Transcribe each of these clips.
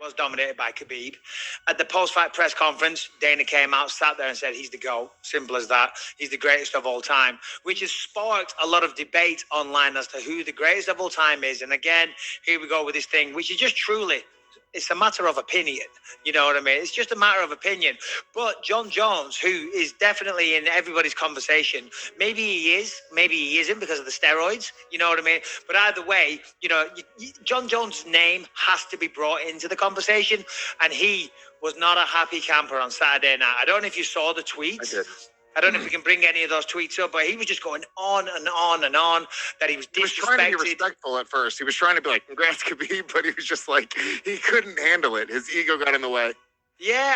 was dominated by Khabib. At the post-fight press conference, Dana came out, sat there and said, he's the GOAT. Simple as that. He's the greatest of all time, which has sparked a lot of debate online as to who the greatest of all time is. And again, here we go with this thing, which is just truly, it's a matter of opinion. You know what I mean? It's just a matter of opinion. But Jon Jones, who is definitely in everybody's conversation, maybe he is, maybe he isn't because of the steroids. You know what I mean? But either way, Jon Jones' name has to be brought into the conversation. And he was not a happy camper on Saturday night. I don't know if you saw the tweets. I did. I don't know if we can bring any of those tweets up, but he was just going on and on and on that he was disrespected. He was trying to be respectful at first. He was trying to be like, congrats, Khabib, but he was just like, he couldn't handle it. His ego got in the way. Yeah,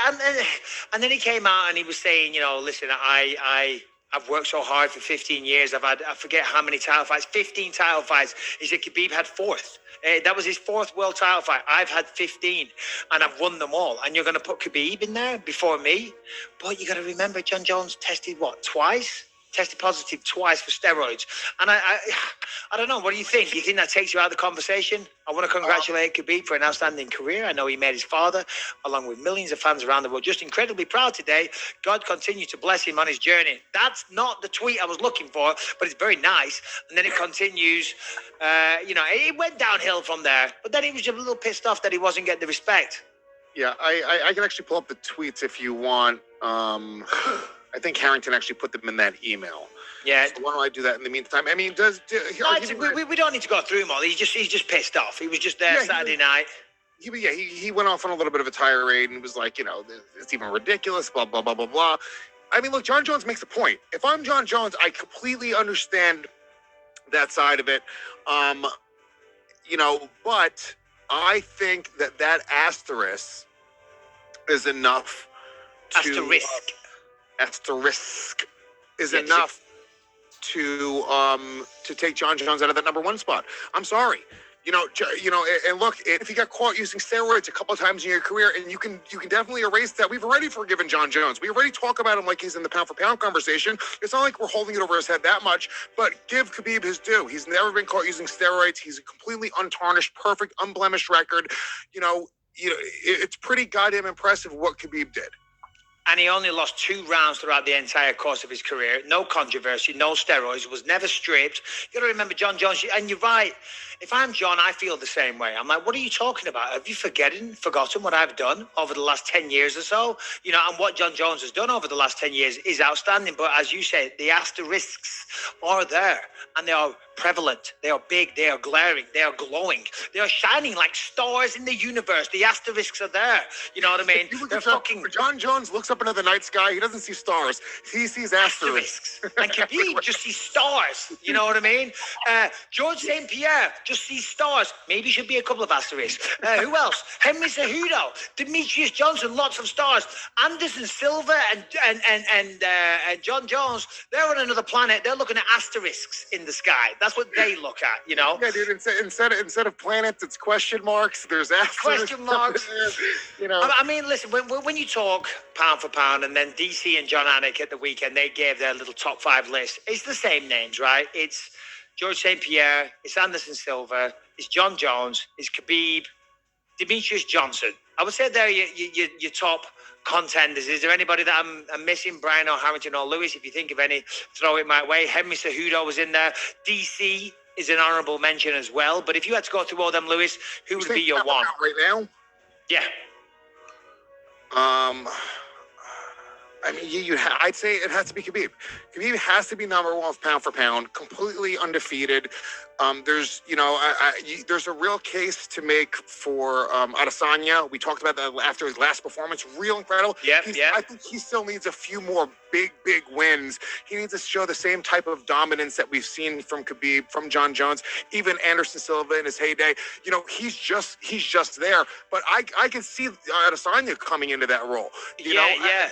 and then he came out and he was saying, listen, I've worked so hard for 15 years. I've had, I forget how many title fights, 15 title fights. He said Khabib had fourth. That was his fourth world title fight. I've had 15 and I've won them all. And you're going to put Khabib in there before me? But you got to remember, Jon Jones tested twice? Tested positive twice for steroids. And I don't know. What do you think? Do you think that takes you out of the conversation? I want to congratulate Khabib for an outstanding career. I know he made his father, along with millions of fans around the world, just incredibly proud today. God continue to bless him on his journey. That's not the tweet I was looking for, but it's very nice. And then it continues. It went downhill from there. But then he was just a little pissed off that he wasn't getting the respect. Yeah, I can actually pull up the tweets if you want. I think Harrington actually put them in that email. Yeah. So why don't I do that in the meantime? I mean, we don't need to go through them all. He's just pissed off. He was just there Saturday night. He went off on a little bit of a tirade and was like, it's even ridiculous, blah, blah, blah, blah, blah. I mean, look, Jon Jones makes a point. If I'm Jon Jones, I completely understand that side of it. But I think that asterisk is enough to... Asterisk is enough to take Jon Jones out of that number one spot. I'm sorry. And look, if you got caught using steroids a couple of times in your career, and you can definitely erase that. We've already forgiven Jon Jones. We already talk about him like he's in the pound for pound conversation. It's not like we're holding it over his head that much, but give Khabib his due. He's never been caught using steroids. He's a completely untarnished, perfect, unblemished record. It's pretty goddamn impressive what Khabib did. And he only lost 2 rounds throughout the entire course of his career. No controversy, no steroids, was never stripped. You got to remember Jon Jones, and you're right. If I'm Jon, I feel the same way. I'm like, what are you talking about? Have you forgotten what I've done over the last 10 years or so? And what Jon Jones has done over the last 10 years is outstanding. But as you say, the asterisks are there, and they are prevalent. They are big. They are glaring. They are glowing. They are shining like stars in the universe. The asterisks are there. You know what I mean? Jon Jones looks up into the night sky. He doesn't see stars. He sees asterisks. And Khabib just sees stars. You know what I mean? George St. Pierre just sees stars. Maybe should be a couple of asterisks. Who else? Henry Cejudo, Demetrius Johnson, lots of stars. Anderson Silva and Jon Jones, they're on another planet. They're looking at asterisks in the sky. That's what they look at, Yeah, dude. Instead of planets, it's question marks. There's asterisks. Question marks. I mean, listen. When you talk pound for pound, and then DC and John Anik at the weekend, they gave their little top 5 list. It's the same names, right? It's George St. Pierre. It's Anderson Silva. It's Jon Jones. It's Khabib. Demetrius Johnson. I would say they're your top contenders. Is there anybody that I'm missing? Brian or Harrington or Lewis? If you think of any, throw it my way. Henry Cejudo was in there. DC is an honourable mention as well. But if you had to go through all them, Lewis, who would be your one? Right now? Yeah. I mean, I'd say it has to be Khabib. Khabib has to be number one pound for pound, completely undefeated. There's a real case to make for Adesanya. We talked about that after his last performance. Real incredible. Yeah. I think he still needs a few more big wins. He needs to show the same type of dominance that we've seen from Khabib, from Jon Jones, even Anderson Silva in his heyday. He's just there. But I can see Adesanya coming into that role.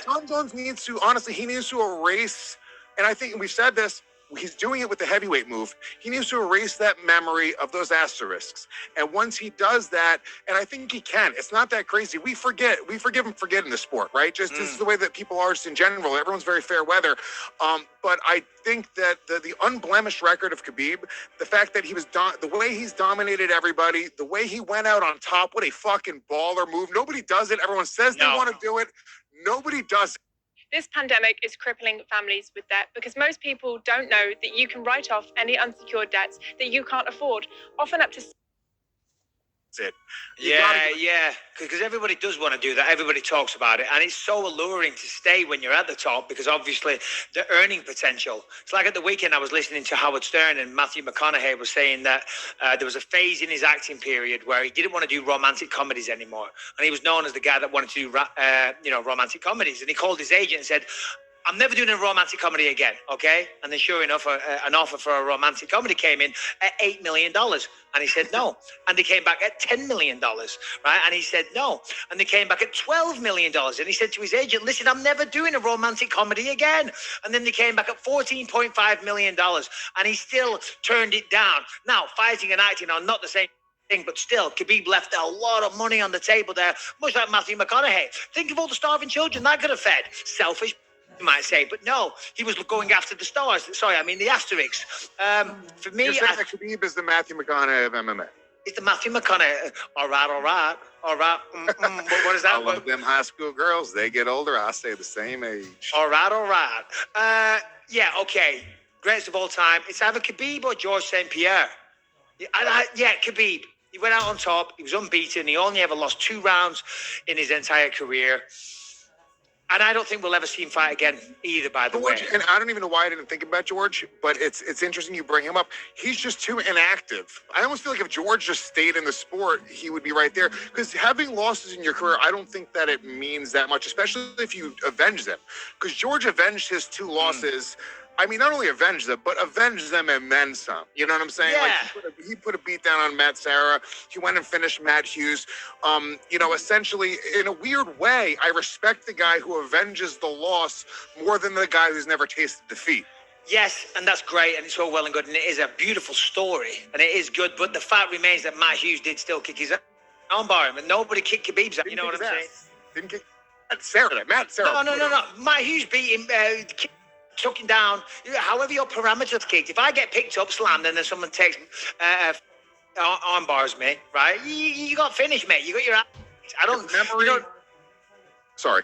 Jon Jones needs to erase, and I think we've said this, he's doing it with the heavyweight move. He needs to erase that memory of those asterisks. And once he does that, and I think he can, it's not that crazy. We forgive and forget in the sport, right? Just this is the way that people are just in general. Everyone's very fair weather. But I think that the unblemished record of Khabib, the fact that he was the way he's dominated everybody, the way he went out on top, what a fucking baller move. Nobody does it. Everyone says they want to do it. Nobody does it. This pandemic is crippling families with debt because most people don't know that you can write off any unsecured debts that you can't afford, often up to... It. Yeah, because everybody does want to do that. Everybody talks about it, and it's so alluring to stay when you're at the top because obviously the earning potential. It's like at the weekend I was listening to Howard Stern and Matthew McConaughey was saying that there was a phase in his acting period where he didn't want to do romantic comedies anymore, and he was known as the guy that wanted to do romantic comedies. And he called his agent and said, I'm never doing a romantic comedy again, okay? And then sure enough, an offer for a romantic comedy came in at $8 million. And he said no. And they came back at $10 million, right? And he said no. And they came back at $12 million. And he said to his agent, listen, I'm never doing a romantic comedy again. And then they came back at $14.5 million. And he still turned it down. Now, fighting and acting are not the same thing, but still, Khabib left a lot of money on the table there, much like Matthew McConaughey. Think of all the starving children that could have fed. Selfish, you might say, but no, he was going after the stars. Sorry, I mean the asterisks. For me, you're saying that Khabib is the Matthew McConaughey of MMA. It's the Matthew McConaughey. All right. What is that? I love them high school girls. They get older. I stay the same age. All right. Yeah, okay. Greatest of all time. It's either Khabib or George St. Pierre. Khabib. He went out on top. He was unbeaten. He only ever lost 2 rounds in his entire career. And I don't think we'll ever see him fight again either, by the way. And I don't even know why I didn't think about George, but it's interesting you bring him up. He's just too inactive. I almost feel like if George just stayed in the sport, he would be right there. Because having losses in your career, I don't think that it means that much, especially if you avenge them. Because George avenged his 2 losses. I mean, not only avenge them, but avenge them and then some. You know what I'm saying? Yeah. Like he put a beat down on Matt Serra. He went and finished Matt Hughes. Essentially, in a weird way, I respect the guy who avenges the loss more than the guy who's never tasted defeat. Yes, and that's great, and it's all well and good, and it is a beautiful story, and it is good, but the fact remains that Matt Hughes did still kick his armbar, and nobody kicked Khabib's ass. You know what I'm saying? Didn't kick Matt Serra. No. Matt Hughes beat him, took him down, however your parameters kicked. If I get picked up, slammed, and then someone takes arm bars me, right? You got finished, mate. You got your ass. I don't... Sorry.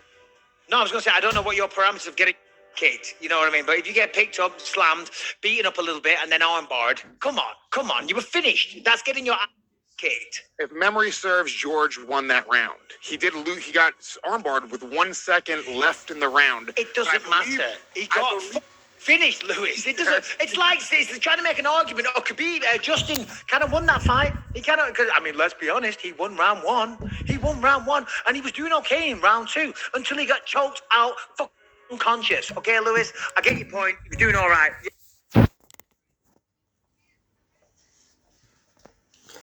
No, I was going to say, I don't know what your parameters of getting kicked. You know what I mean? But if you get picked up, slammed, beaten up a little bit, and then arm barred, come on. You were finished. That's getting your ass kicked. If memory serves, George won that round. He did lose. He got armbarred with 1 second left in the round. It doesn't matter. He got finished, Lewis. It doesn't. It's like it's trying to make an argument. Oh, Khabib, Justin kind of won that fight. He kind of, because I mean, let's be honest. He won round 1. And he was doing okay in round 2 until he got choked out, fucking unconscious. Okay, Lewis, I get your point. You're doing all right.